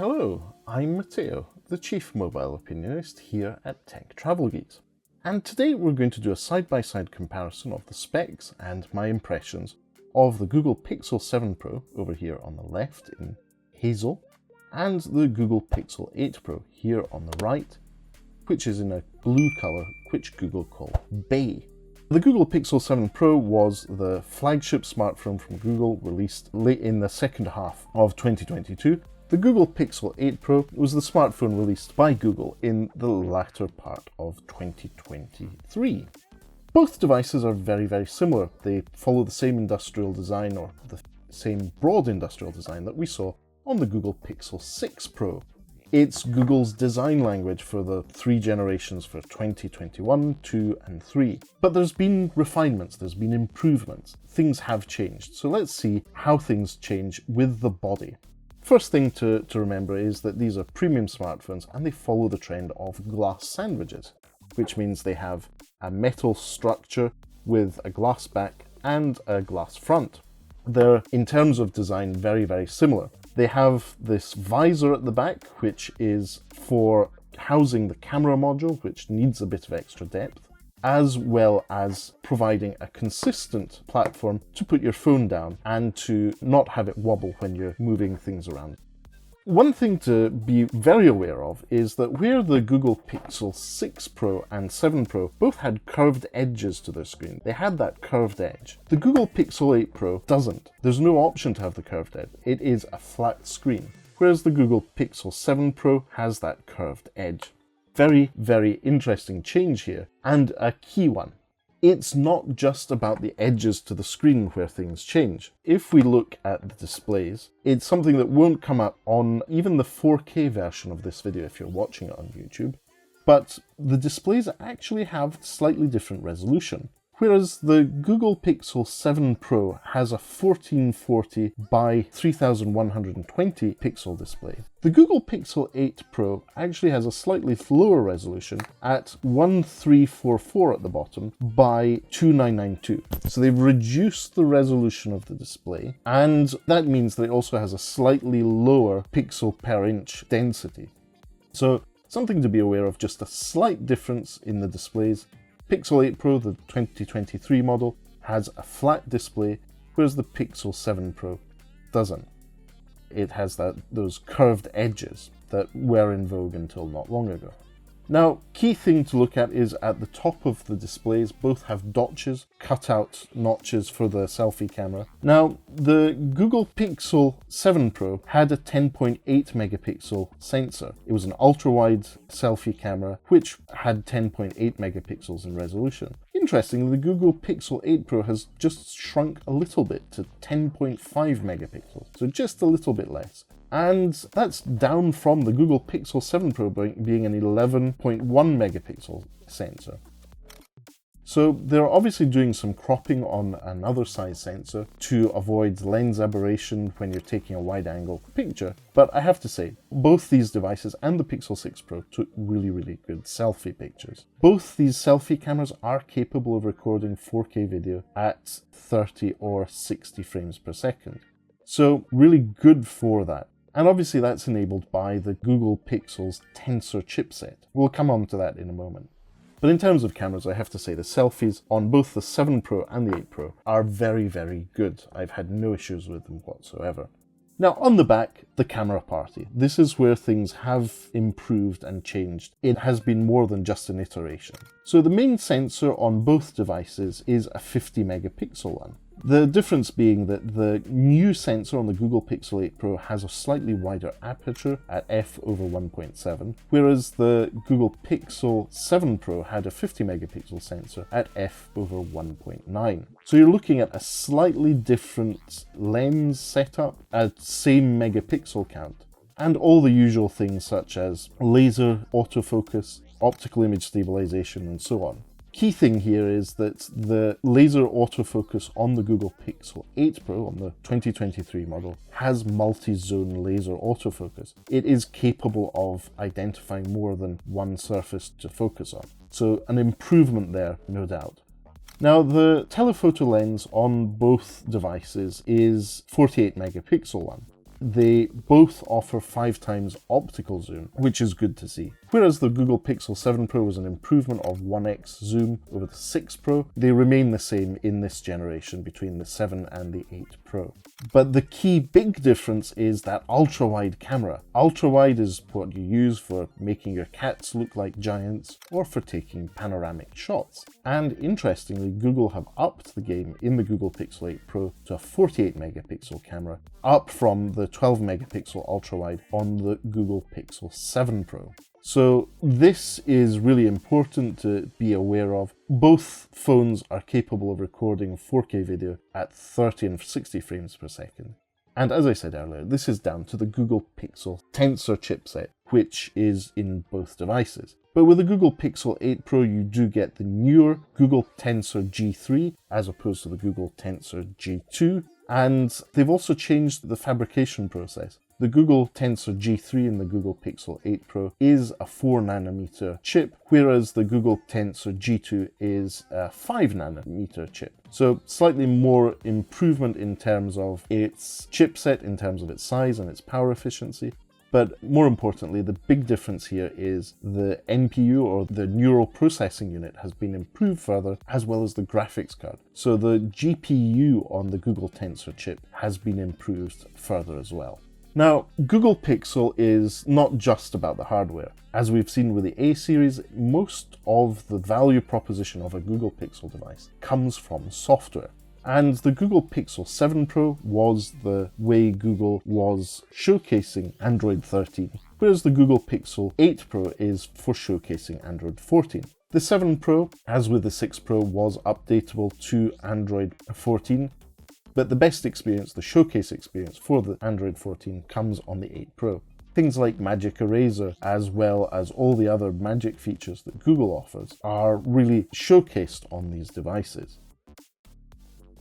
Hello, I'm Matteo, the Chief Mobile Opinionist here at Tech Travel Geeks. And today we're going to do a side-by-side comparison of the specs and my impressions of the Google Pixel 7 Pro over here on the left in hazel, and the Google Pixel 8 Pro here on the right, which is in a blue colour, which Google call Bay. The Google Pixel 7 Pro was the flagship smartphone from Google, released late in the second half of 2022. The Google Pixel 8 Pro was the smartphone released by Google in the latter part of 2023. Both devices are very, very similar. They follow the same industrial design, or the same broad industrial design that we saw on the Google Pixel 6 Pro. It's Google's design language for the three generations for 2021, 2 and 3. But there's been refinements, there's been improvements. Things have changed. So let's see how things change with the body. First thing to remember is that these are premium smartphones and they follow the trend of glass sandwiches, which means they have a metal structure with a glass back and a glass front. They're, in terms of design, very, very similar. They have this visor at the back, which is for housing the camera module, which needs a bit of extra depth, as well as providing a consistent platform to put your phone down and to not have it wobble when you're moving things around. One thing to be very aware of is that where the Google Pixel 6 Pro and 7 Pro both had curved edges to their screen, they had that curved edge. The Google Pixel 8 Pro doesn't. There's no option to have the curved edge. It is a flat screen, whereas the Google Pixel 7 Pro has that curved edge. Very, very interesting change here, and a key one. It's not just about the edges to the screen where things change. If we look at the displays, it's something that won't come up on even the 4K version of this video if you're watching it on YouTube, but the displays actually have slightly different resolution. Whereas the Google Pixel 7 Pro has a 1440 by 3120 pixel display, the Google Pixel 8 Pro actually has a slightly lower resolution at 1344 at the bottom by 2992. So they've reduced the resolution of the display, and that means that it also has a slightly lower pixel per inch density. So something to be aware of, just a slight difference in the displays. Pixel 8 Pro, the 2023 model, has a flat display, whereas the Pixel 7 Pro doesn't. It has those curved edges that were in vogue until not long ago. Now, key thing to look at is at the top of the displays, both have notches, cut-out notches for the selfie camera. Now, the Google Pixel 7 Pro had a 10.8 megapixel sensor. It was an ultra-wide selfie camera, which had 10.8 megapixels in resolution. Interestingly, the Google Pixel 8 Pro has just shrunk a little bit to 10.5 megapixels, so just a little bit less. And that's down from the Google Pixel 7 Pro being an 11.1 megapixel sensor. So they're obviously doing some cropping on another size sensor to avoid lens aberration when you're taking a wide angle picture. But I have to say, both these devices and the Pixel 6 Pro took really, really good selfie pictures. Both these selfie cameras are capable of recording 4K video at 30 or 60 frames per second. So really good for that. And obviously that's enabled by the Google Pixel's Tensor chipset. We'll come on to that in a moment. But in terms of cameras, I have to say the selfies on both the 7 Pro and the 8 Pro are very, very good. I've had no issues with them whatsoever. Now on the back, the camera party. This is where things have improved and changed. It has been more than just an iteration. So the main sensor on both devices is a 50 megapixel one. The difference being that the new sensor on the Google Pixel 8 Pro has a slightly wider aperture at f/1.7, whereas the Google Pixel 7 Pro had a 50 megapixel sensor at f/1.9. So you're looking at a slightly different lens setup at same megapixel count, and all the usual things such as laser autofocus, optical image stabilization, and so on. Key thing here is that the laser autofocus on the Google Pixel 8 Pro, on the 2023 model, has multi-zone laser autofocus. It is capable of identifying more than one surface to focus on. So an improvement there, no doubt. Now, the telephoto lens on both devices is 48 megapixel one. they both offer 5 times optical zoom, which is good to see. Whereas the Google Pixel 7 Pro was an improvement of 1x zoom over the 6 Pro, they remain the same in this generation between the 7 and the 8 Pro. But the key big difference is that ultra-wide camera. Ultra-wide is what you use for making your cats look like giants or for taking panoramic shots. And interestingly, Google have upped the game in the Google Pixel 8 Pro to a 48 megapixel camera, up from the 12 megapixel ultra-wide on the Google Pixel 7 Pro. So this is really important to be aware of. Both phones are capable of recording 4K video at 30 and 60 frames per second. And as I said earlier, this is down to the Google Pixel Tensor chipset, which is in both devices. But with the Google Pixel 8 Pro, you do get the newer Google Tensor G3 as opposed to the Google Tensor G2. And they've also changed the fabrication process. The Google Tensor G3 in the Google Pixel 8 Pro is a 4nm chip, whereas the Google Tensor G2 is a 5nm chip. So slightly more improvement in terms of its chipset, in terms of its size and its power efficiency. But more importantly, the big difference here is the NPU, or the neural processing unit, has been improved further, as well as the graphics card. So the GPU on the Google Tensor chip has been improved further as well. Now, Google Pixel is not just about the hardware. As we've seen with the A series, most of the value proposition of a Google Pixel device comes from software. And the Google Pixel 7 Pro was the way Google was showcasing Android 13, whereas the Google Pixel 8 Pro is for showcasing Android 14. The 7 Pro, as with the 6 Pro, was updatable to Android 14, but the best experience, the showcase experience for the Android 14, comes on the 8 Pro. Things like Magic Eraser, as well as all the other magic features that Google offers, are really showcased on these devices.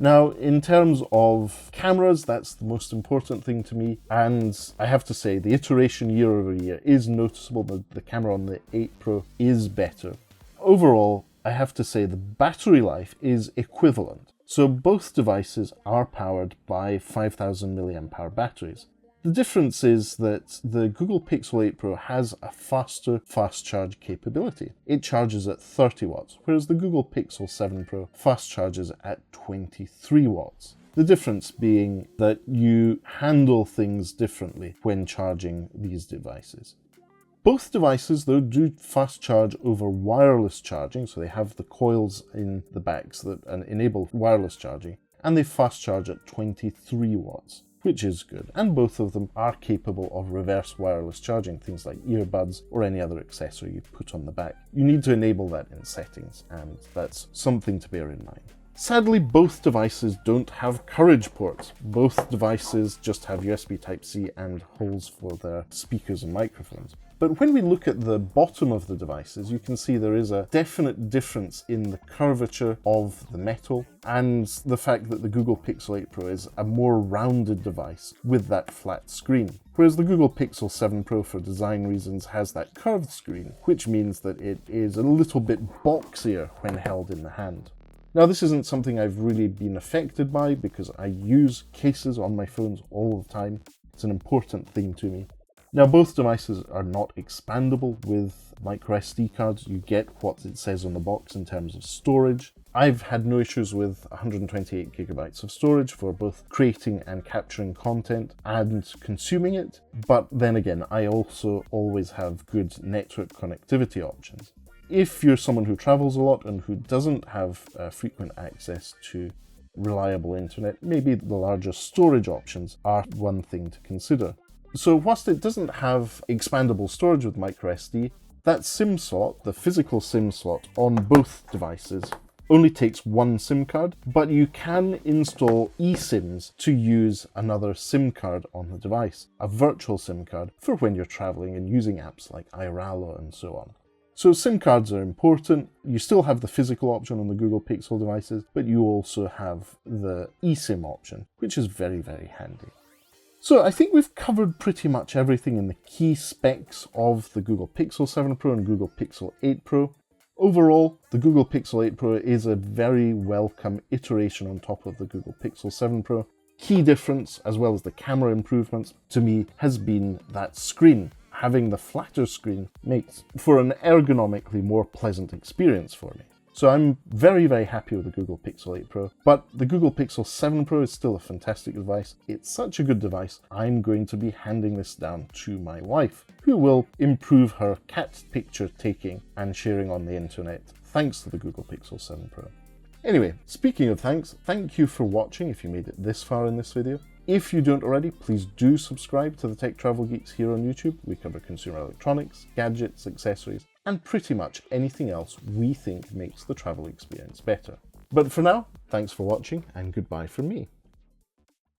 Now, in terms of cameras, that's the most important thing to me, and I have to say the iteration year over year is noticeable. The camera on the 8 Pro is better. Overall, I have to say the battery life is equivalent. So both devices are powered by 5000 mAh batteries. The difference is that the Google Pixel 8 Pro has a faster fast charge capability. It charges at 30 watts, whereas the Google Pixel 7 Pro fast charges at 23 watts. The difference being that you handle things differently when charging these devices. Both devices, though, do fast charge over wireless charging, so they have the coils in the backs that enable wireless charging, and they fast charge at 23 watts, which is good. And both of them are capable of reverse wireless charging, things like earbuds or any other accessory you put on the back. You need to enable that in settings, and that's something to bear in mind. Sadly, both devices don't have Courage ports. Both devices just have USB Type-C and holes for their speakers and microphones. But when we look at the bottom of the devices, you can see there is a definite difference in the curvature of the metal and the fact that the Google Pixel 8 Pro is a more rounded device with that flat screen. Whereas the Google Pixel 7 Pro, for design reasons, has that curved screen, which means that it is a little bit boxier when held in the hand. Now, this isn't something I've really been affected by because I use cases on my phones all the time. It's an important thing to me. Now, both devices are not expandable with microSD cards. You get what it says on the box in terms of storage. I've had no issues with 128 gigabytes of storage for both creating and capturing content and consuming it. But then again, I also always have good network connectivity options. If you're someone who travels a lot and who doesn't have frequent access to reliable internet, maybe the larger storage options are one thing to consider. So whilst it doesn't have expandable storage with microSD, that SIM slot, the physical SIM slot on both devices, only takes one SIM card, but you can install eSIMs to use another SIM card on the device, a virtual SIM card for when you're traveling and using apps like iRalo and so on. So SIM cards are important. You still have the physical option on the Google Pixel devices, but you also have the eSIM option, which is very, very handy. So I think we've covered pretty much everything in the key specs of the Google Pixel 7 Pro and Google Pixel 8 Pro. Overall, the Google Pixel 8 Pro is a very welcome iteration on top of the Google Pixel 7 Pro. key difference, as well as the camera improvements, to me has been that screen. Having the flatter screen makes for an ergonomically more pleasant experience for me. So I'm very, very happy with the Google Pixel 8 Pro, but the Google Pixel 7 Pro is still a fantastic device. It's such a good device, I'm going to be handing this down to my wife, who will improve her cat picture taking and sharing on the internet thanks to the Google Pixel 7 Pro. Anyway, speaking of thanks, thank you for watching if you made it this far in this video. If you don't already, please do subscribe to the Tech Travel Geeks here on YouTube. We cover consumer electronics, gadgets, accessories, and pretty much anything else we think makes the travel experience better. But for now, thanks for watching and goodbye from me.